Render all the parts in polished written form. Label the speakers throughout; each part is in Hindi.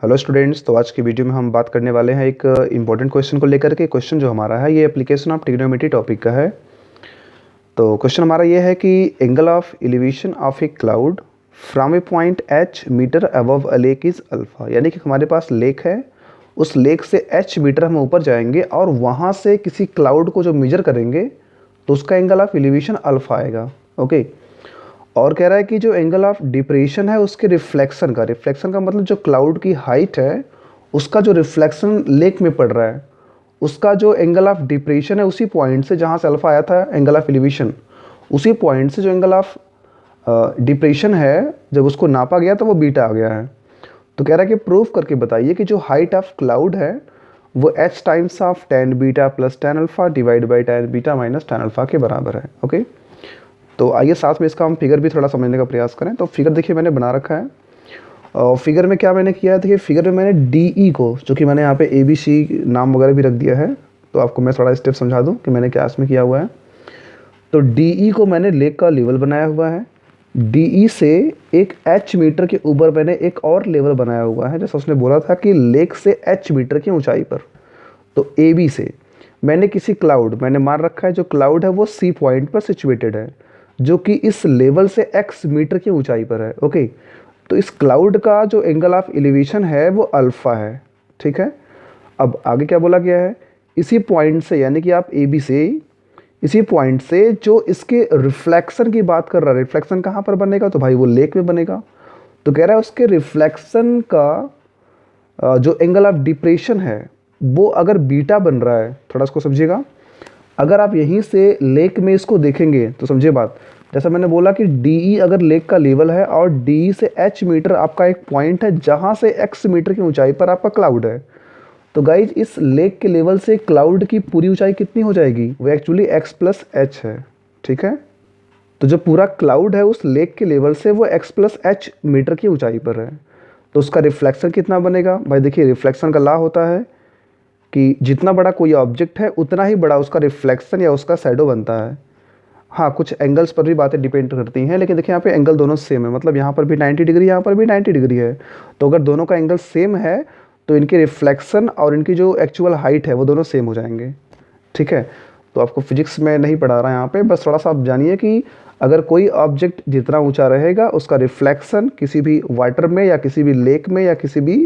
Speaker 1: Hello students. तो आज की वीडियो में हम बात करने वाले हैं एक इम्पॉर्टेंट क्वेश्चन को लेकर के। क्वेश्चन जो हमारा है ये एप्लीकेशन ऑफ ट्रिग्नोमेट्री टॉपिक का है। तो क्वेश्चन हमारा ये है कि angle of elevation of a cloud from a point h metre above a lake is alpha. यानी कि हमारे पास लेक है, उस लेक से एच मीटर हम ऊपर जाएंगे और वहाँ से किसी क्लाउड को जो मेजर करेंगे तो उसका एंगल ऑफ एलिवेशन अल्फ़ा आएगा। ओके। और कह रहा है कि जो एंगल ऑफ डिप्रेशन है उसके रिफ्लेक्शन का मतलब जो क्लाउड की हाइट है उसका जो रिफ्लेक्शन लेक में पड़ रहा है उसका जो एंगल ऑफ डिप्रेशन है उसी पॉइंट से जहाँ से अल्फा आया था एंगल ऑफ एलिवेशन, उसी पॉइंट से जो एंगल ऑफ डिप्रेशन है जब उसको नापा गया तो वो बीटा आ गया है। तो कह रहा है कि प्रूफ करके बताइए कि जो हाइट ऑफ क्लाउड है वो H times of tan beta plus tan alpha divide by tan beta minus tan alpha के बराबर है। ओके। तो आइए साथ में इसका हम फिगर भी थोड़ा समझने का प्रयास करें। तो फिगर देखिए मैंने बना रखा है और फिगर में क्या मैंने किया है, देखिए फिगर में मैंने डी को, जो कि मैंने यहाँ पे ABC नाम वगैरह भी रख दिया है, तो आपको मैं थोड़ा स्टेप समझा दूँ कि मैंने क्या इसमें किया हुआ है। तो डी को मैंने लेक का लेवल बनाया हुआ है, डी से एक एच मीटर के ऊपर मैंने एक और लेवल बनाया हुआ है, जैसा उसने बोला था कि लेक से एच मीटर की ऊंचाई पर। तो AB से मैंने किसी क्लाउड, मैंने मान रखा है जो क्लाउड है वो C पॉइंट पर सिचुएटेड है जो कि इस लेवल से x मीटर की ऊंचाई पर है। ओके। तो इस क्लाउड का जो एंगल ऑफ एलिवेशन है वो अल्फ़ा है। ठीक है। अब आगे क्या बोला गया है, इसी पॉइंट से यानी कि आप AB से इसी पॉइंट से जो इसके रिफ्लेक्शन की बात कर रहा है, रिफ्लेक्शन कहाँ पर बनेगा, तो भाई वो लेक में बनेगा। तो कह रहा है उसके रिफ्लेक्शन का जो एंगल ऑफ डिप्रेशन है वो अगर बीटा बन रहा है, थोड़ा इसको समझिएगा। अगर आप यहीं से लेक में इसको देखेंगे तो समझिए बात, जैसा मैंने बोला कि डी अगर लेक का लेवल है और डी से एच मीटर आपका एक पॉइंट है जहाँ से एक्स मीटर की ऊंचाई पर आपका क्लाउड है। तो गाइज इस लेक के लेवल से क्लाउड की पूरी ऊंचाई कितनी हो जाएगी, वो एक्चुअली एक्स प्लस एच है। ठीक है। तो जो पूरा क्लाउड है उस लेक के लेवल से वो एक्स प्लस एच मीटर की ऊंचाई पर है। तो उसका रिफ्लेक्शन कितना बनेगा, भाई देखिए रिफ्लेक्शन का लॉ होता है कि जितना बड़ा कोई ऑब्जेक्ट है उतना ही बड़ा उसका रिफ्लेक्शन या उसका शैडो बनता है। हाँ, कुछ एंगल्स पर भी बातें डिपेंड करती हैं, लेकिन देखिए यहाँ पे एंगल दोनों सेम है, मतलब यहाँ पर भी 90 डिग्री, यहाँ पर भी 90 डिग्री है। तो अगर दोनों का एंगल सेम है तो इनके रिफ्लेक्शन और इनकी जो एक्चुअल हाइट है वो दोनों सेम हो जाएंगे। ठीक है। तो आपको फिजिक्स में नहीं पढ़ा रहा यहाँ पे, बस थोड़ा सा आप जानिए कि अगर कोई ऑब्जेक्ट जितना ऊंचा रहेगा उसका रिफ्लेक्शन किसी भी वाटर में या किसी भी लेक में या किसी भी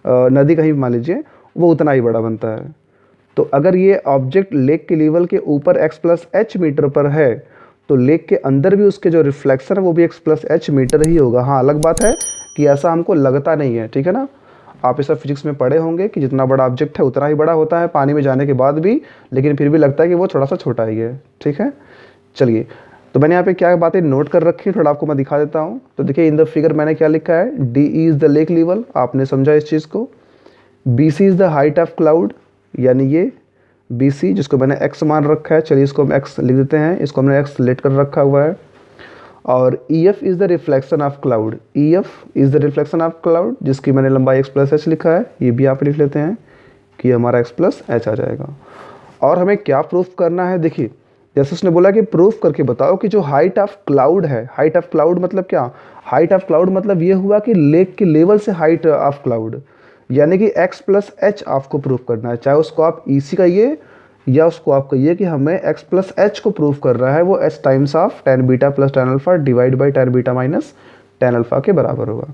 Speaker 1: नदी कहीं मान लीजिए वो उतना ही बड़ा बनता है। तो अगर ये ऑब्जेक्ट लेक के लेवल के ऊपर x प्लस एच मीटर पर है तो लेक के अंदर भी उसके जो रिफ्लेक्शन है वो भी x प्लस एच मीटर ही होगा। हाँ, अलग बात है कि ऐसा हमको लगता नहीं है। ठीक है ना। आप इस फिजिक्स में पढ़े होंगे कि जितना बड़ा ऑब्जेक्ट है उतना ही बड़ा होता है पानी में जाने के बाद भी, लेकिन फिर भी लगता है कि वो थोड़ा सा छोटा ही है। ठीक है। चलिए, तो मैंने यहाँ पे क्या बातें नोट कर रखी है थोड़ा आपको मैं दिखा देता हूँ। तो देखिए इन द फिगर मैंने क्या लिखा है, D is the lake level, आपने समझा इस चीज़ को। BC is the height of cloud, यानी ये BC जिसको मैंने x मान रखा है, चलिए इसको हम x लिख देते हैं, इसको हमने x लेट कर रखा हुआ है। और EF is the reflection of cloud, EF is the reflection of cloud जिसकी मैंने लंबाई x प्लस एच लिखा है, ये भी आप लिख लेते हैं कि हमारा x प्लस एच आ जाएगा। और हमें क्या प्रूफ करना है, देखिए जैसे उसने बोला कि प्रूफ करके बताओ कि जो हाइट ऑफ क्लाउड है, हाइट ऑफ क्लाउड मतलब क्या, हाइट ऑफ क्लाउड मतलब ये हुआ कि लेक के लेवल से हाइट ऑफ क्लाउड, यानी कि x प्लस एच आपको प्रूफ करना है। चाहे उसको आप EC कहिए या उसको आप कहिए कि हमें x प्लस एच को प्रूफ कर रहा है, वो h times of tan beta plus tan alpha divide by tan beta minus tan alpha के बराबर होगा।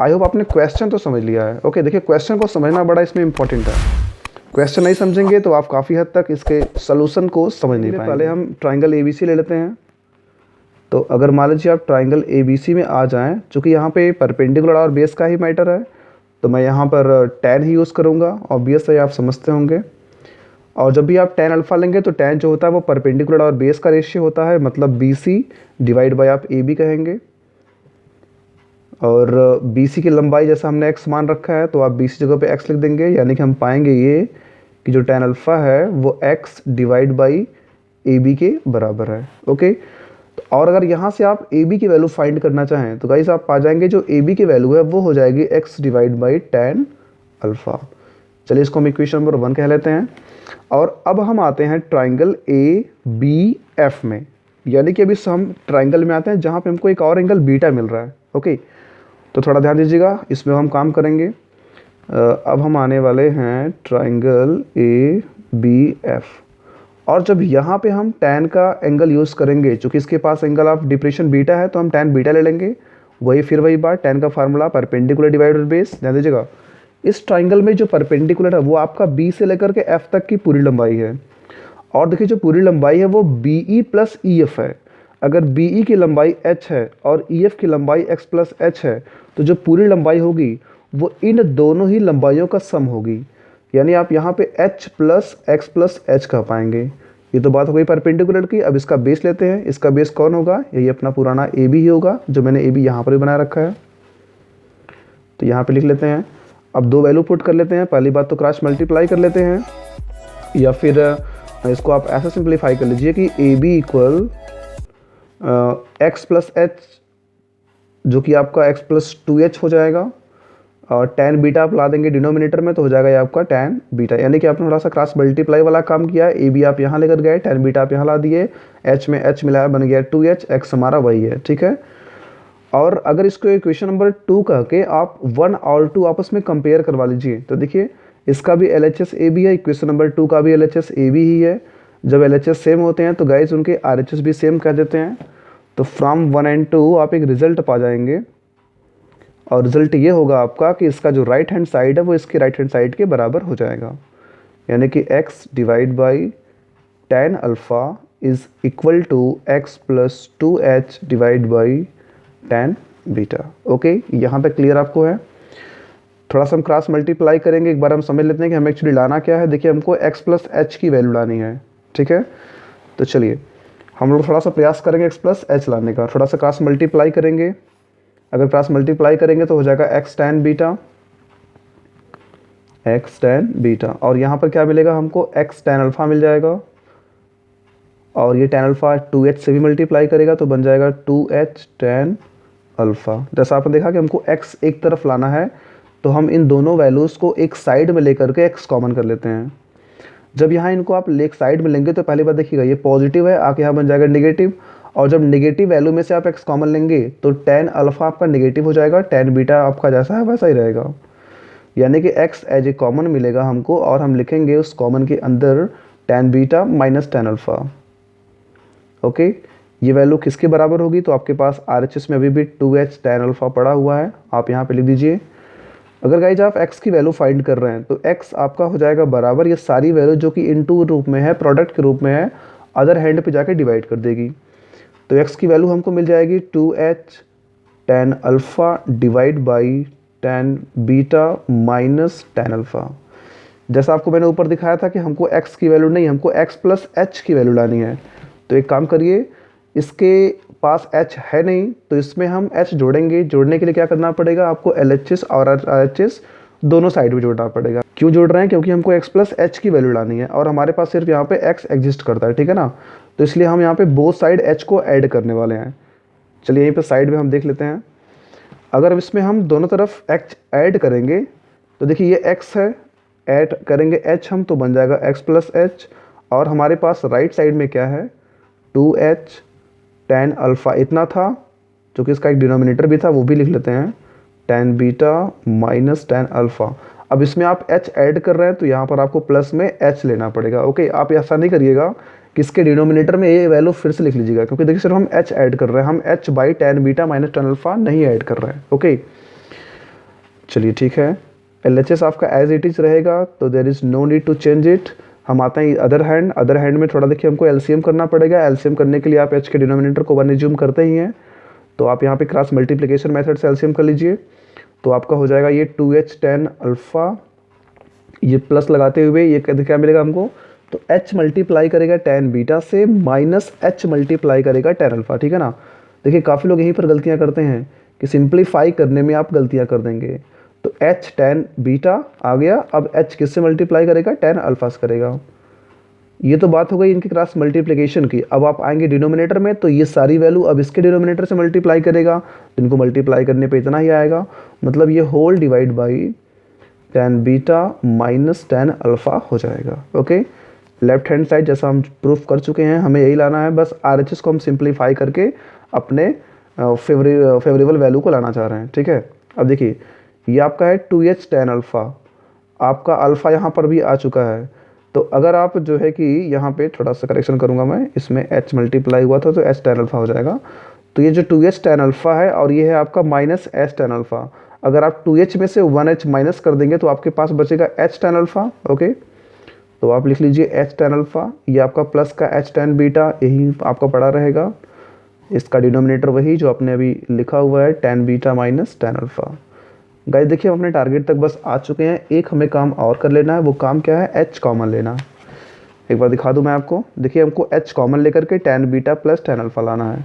Speaker 1: आई होप आपने क्वेश्चन तो समझ लिया है। ओके, देखिए क्वेश्चन को समझना बड़ा इसमें इंपॉर्टेंट है। क्वेश्चन नहीं समझेंगे तो आप काफ़ी हद तक इसके सोल्यूशन को समझ नहीं पाएंगे। पहले हम ट्राइंगल ABC ले लेते हैं। तो अगर मान लीजिए आप ट्राइंगल ABC में आ जाएँ, चूँकि यहाँ पे परपेंडिकुलर और बेस का ही मैटर है तो मैं यहाँ पर tan ही यूज़ करूँगा, ऑब्वियस है आप समझते होंगे। और जब भी आप tan अल्फ़ा लेंगे तो tan जो होता है वो परपेंडिकुलर और बेस का रेशियो होता है, मतलब BC डिवाइड बाय आप AB कहेंगे। और BC की लंबाई जैसा हमने x मान रखा है तो आप BC जगह पे x लिख देंगे, यानी कि हम पाएंगे ये कि जो tan अल्फ़ा है वो x डिवाइड बाई AB के बराबर है। ओके। और अगर यहाँ से आप AB की वैल्यू फाइंड करना चाहें तो गाइस आप पा जाएंगे जो AB की वैल्यू है वो हो जाएगी x divide by tan alpha. चलिए इसको हम इक्वेशन नंबर 1 कह लेते हैं। और अब हम आते हैं ट्राइंगल ABF में, यानी कि अभी हम ट्राइंगल में आते हैं जहाँ पे हमको एक और एंगल बीटा मिल रहा है। ओके। तो थोड़ा ध्यान दीजिएगा, इसमें हम काम करेंगे। अब हम आने वाले हैं ट्राइंगल ए बी एफ, और जब यहाँ पे हम tan का एंगल यूज़ करेंगे, चूँकि इसके पास एंगल ऑफ डिप्रेशन बीटा है तो हम tan बीटा ले लेंगे। वही बात, tan का फार्मूला परपेंडिकुलर डिवाइडेड बेस। ध्यान दीजिएगा, इस ट्राइंगल में जो परपेंडिकुलर है वो आपका B से लेकर के F तक की पूरी लंबाई है, और देखिए जो पूरी लंबाई है वो BE प्लस EF है। अगर BE की लंबाई h है और EF की लंबाई x प्लस h है, तो जो पूरी लंबाई होगी वो इन दोनों ही लंबाइयों का सम होगी, यानी आप यहाँ पे h plus x plus h कह पाएंगे। ये तो बात हो गई परपेंडिकुलर की। अब इसका बेस लेते हैं। इसका बेस कौन होगा? यही अपना पुराना AB ही होगा, जो मैंने AB यहाँ पर भी बना रखा है, तो यहाँ पे लिख लेते हैं। अब दो वैल्यू पुट कर लेते हैं। पहली बात तो क्रॉस मल्टीप्लाई कर लेते हैं, या फिर इसको आप ऐसा सिंप्लीफाई कर लीजिए कि AB equal x plus H, जो कि आपका x प्लस 2h हो जाएगा, और tan बीटा आप ला देंगे डिनोमिनेटर में तो हो जाएगा ये आपका tan बीटा। यानी कि आपने थोड़ा सा क्रॉस मल्टीप्लाई वाला काम किया है। AB आप यहाँ लेकर गए, tan बीटा आप यहाँ ला दिए, h में h मिलाया, बन गया 2h, x हमारा वही है, ठीक है। और अगर इसको इक्वेशन नंबर 2 कह के आप 1 और 2 आपस में कंपेयर करवा लीजिए, तो देखिए इसका भी LHS AB है, इक्वेशन नंबर 2 का भी LHS AB ही है। जब LHS सेम होते हैं तो गाइज उनके RHS भी सेम कह देते हैं। तो फ्रॉम 1 and 2 आप एक रिजल्ट पा जाएंगे, और रिजल्ट ये होगा आपका कि इसका जो राइट हैंड साइड है वो इसके राइट हैंड साइड के बराबर हो जाएगा, यानी कि x divide by tan alpha is equal to x plus 2h divide by tan beta. Okay, यहाँ तक क्लियर आपको है? थोड़ा सा हम क्रॉस मल्टीप्लाई करेंगे, एक बार हम समझ लेते हैं कि हमें एक्चुअली लाना क्या है। देखिए हमको x प्लस h की वैल्यू लानी है, ठीक है। तो चलिए हम लोग थोड़ा सा प्रयास करेंगे x प्लस h लाने का। थोड़ा सा क्रॉस मल्टीप्लाई करेंगे, अगर क्रॉस मल्टीप्लाई करेंगे तो हो जाएगा x tan बीटा, और यहाँ पर क्या मिलेगा हमको? x tan अल्फ़ा मिल जाएगा, और ये tan अल्फ़ा 2h से भी मल्टीप्लाई करेगा तो बन जाएगा 2h tan अल्फ़ा। जैसा आपने देखा कि हमको x एक तरफ लाना है, तो हम इन दोनों वैल्यूज़ को एक साइड में लेकर के x कॉमन कर लेते हैं। जब यहाँ इनको आप लेक साइड में लेंगे तो पहली बात देखिएगा ये पॉजिटिव है, आके यहाँ बन जाएगा नेगेटिव, और जब नेगेटिव वैल्यू में से आप x कॉमन लेंगे तो tan अल्फ़ा आपका नेगेटिव हो जाएगा, tan बीटा आपका जैसा है वैसा ही रहेगा, यानी कि x एज ए कॉमन मिलेगा हमको, और हम लिखेंगे उस कॉमन के अंदर tan beta minus tan alpha. Okay, ये वैल्यू किसके बराबर होगी? तो आपके पास RHS में अभी भी 2h tan अल्फ़ा पड़ा हुआ है, आप यहाँ पे लिख दीजिए। अगर गाइज आप x की वैल्यू फाइंड कर रहे हैं तो x आपका हो जाएगा बराबर, ये सारी वैल्यू जो कि इनटू रूप में है, प्रोडक्ट के रूप में है, अदर हैंड पे जाके डिवाइड कर देगी। तो x की वैल्यू हमको मिल जाएगी 2h tan alpha divide by tan beta minus tan alpha. जैसा आपको मैंने ऊपर दिखाया था कि हमको x की वैल्यू नहीं, हमको x प्लस h की वैल्यू लानी है। तो एक काम करिए, इसके पास h है नहीं तो इसमें हम h जोड़ेंगे। जोड़ने के लिए क्या करना पड़ेगा? आपको LHS और RHS दोनों साइड में जोड़ना पड़ेगा। क्यों जोड़ रहे हैं? क्योंकि हमको x प्लस h की वैल्यू लानी है, और हमारे पास सिर्फ यहाँ पे x एग्जिस्ट करता है, ठीक है ना। तो इसलिए हम यहाँ पे बोथ साइड h को ऐड करने वाले हैं। चलिए यहीं पे साइड में हम देख लेते हैं। अगर इसमें हम दोनों तरफ h ऐड करेंगे तो देखिए ये x है, ऐड करेंगे h हम तो बन जाएगा x प्लस h, और हमारे पास राइट साइड में क्या है? 2h tan अल्फ़ा इतना था, जो कि इसका एक डिनोमिनेटर भी था वो भी लिख लेते हैं, tan beta minus tan alpha. अब इसमें आप h ऐड कर रहे हैं तो यहाँ पर आपको प्लस में h लेना पड़ेगा। ओके, आप ऐसा नहीं करिएगा कि इसके डिनोमिनेटर में ये वैल्यू फिर से लिख लीजिएगा, क्योंकि देखिए सिर्फ हम h ऐड कर रहे हैं, हम h by tan beta minus tan alpha नहीं ऐड कर रहे हैं। ओके, चलिए ठीक है, LHS आपका एज इट इज़ रहेगा, तो there is no need to change it. हम आते हैं अदर हैंड में थोड़ा देखिए हमको LCM करना पड़ेगा। LCM करने के लिए आप h के डिनोमिनेटर को 1 एज्यूम करते ही हैं, तो आप यहाँ पे क्रॉस मल्टीप्लिकेशन मेथड से LCM कर लीजिए, तो आपका हो जाएगा ये 2h tan अल्फ़ा, ये प्लस लगाते हुए ये क्या मिलेगा हमको? तो h मल्टीप्लाई करेगा tan बीटा से माइनस h मल्टीप्लाई करेगा tan अल्फ़ा, ठीक है ना। देखिए काफ़ी लोग यहीं पर गलतियाँ करते हैं कि सिंप्लीफाई करने में आप गलतियाँ कर देंगे। तो h tan बीटा आ गया, अब h किससे मल्टीप्लाई करेगा? tan अल्फ़ा से करेगा। ये तो बात हो गई इनकी क्रॉस मल्टीप्लिकेशन की। अब आप आएंगे डिनोमिनेटर में, तो ये सारी वैल्यू अब इसके डिनोमिनेटर से मल्टीप्लाई करेगा, तो इनको मल्टीप्लाई करने पे इतना ही आएगा, मतलब ये whole divide by tan beta minus tan alpha हो जाएगा। ओके, लेफ्ट हैंड साइड जैसा हम प्रूफ कर चुके हैं, हमें यही लाना है, बस RHS को हम सिंप्लीफाई करके अपने फेवरेबल वैल्यू को लाना चाह रहे हैं, ठीक है। अब देखिए ये आपका है 2h tan अल्फ़ा, आपका अल्फ़ा यहाँ पर भी आ चुका है। तो अगर आप जो है कि यहाँ पे थोड़ा सा करेक्शन करूँगा मैं, इसमें h मल्टीप्लाई हुआ था तो h tan अल्फ़ा हो जाएगा। तो ये जो 2h tan अल्फ़ा है और ये है आपका माइनस h tan अल्फ़ा। अगर आप 2h में से 1h माइनस कर देंगे तो आपके पास बचेगा h tan अल्फ़ा। ओके, तो आप लिख लीजिए h tan अल्फ़ा, ये आपका प्लस का h tan बीटा, यही आपका पड़ा रहेगा। इसका डिनोमिनेटर वही जो आपने अभी लिखा हुआ है, tan beta minus tan alpha. Guys देखिए हम अपने टारगेट तक बस आ चुके हैं, एक हमें काम और कर लेना है। वो काम क्या है? h कॉमन लेना। एक बार दिखा दूं मैं आपको, देखिए हमको h कॉमन लेकर के tan beta plus tan alpha लाना है।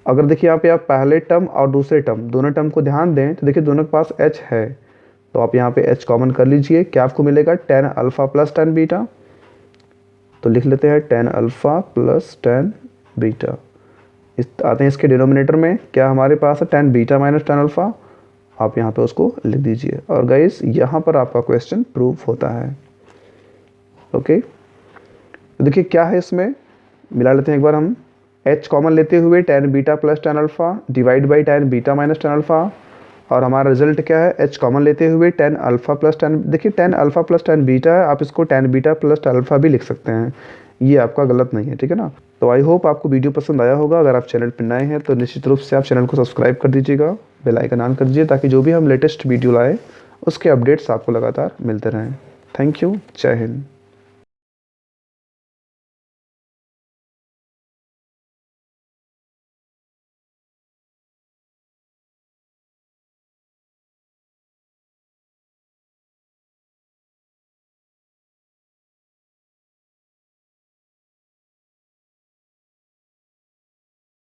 Speaker 1: अगर देखिए यहाँ पे आप पहले टर्म और दूसरे टर्म दोनों टर्म को ध्यान दें तो देखिए दोनों के पास h है, तो आप यहाँ पे h कॉमन कर लीजिए। क्या आपको मिलेगा? tan alpha plus tan beta. तो लिख लेते हैं tan alpha plus tan beta. आते हैं इसके डिनोमिनेटर में, क्या हमारे पास है? tan beta minus tan alpha. आप यहाँ पे उसको लिख दीजिए और गाइस यहाँ पर आपका क्वेश्चन प्रूफ होता है। ओके, तो देखिए क्या है इसमें, मिला लेते हैं एक बार हम। h कॉमन लेते हुए tan beta plus tan alpha divide by tan beta minus tan alpha, और हमारा रिजल्ट क्या है? h कॉमन लेते हुए tan अल्फ़ा प्लस tan, देखिए tan alpha plus tan beta है, आप इसको tan beta plus tan alpha भी लिख सकते हैं, ये आपका गलत नहीं है, ठीक है ना। तो आई होप आपको वीडियो पसंद आया होगा। अगर आप चैनल पर नए हैं तो निश्चित रूप से आप चैनल को सब्सक्राइब कर दीजिएगा, बेल आइकन ऑन कर दीजिए, ताकि जो भी हम लेटेस्ट वीडियो लाए उसके अपडेट्स आपको लगातार मिलते रहें। थैंक यू, जय हिंद।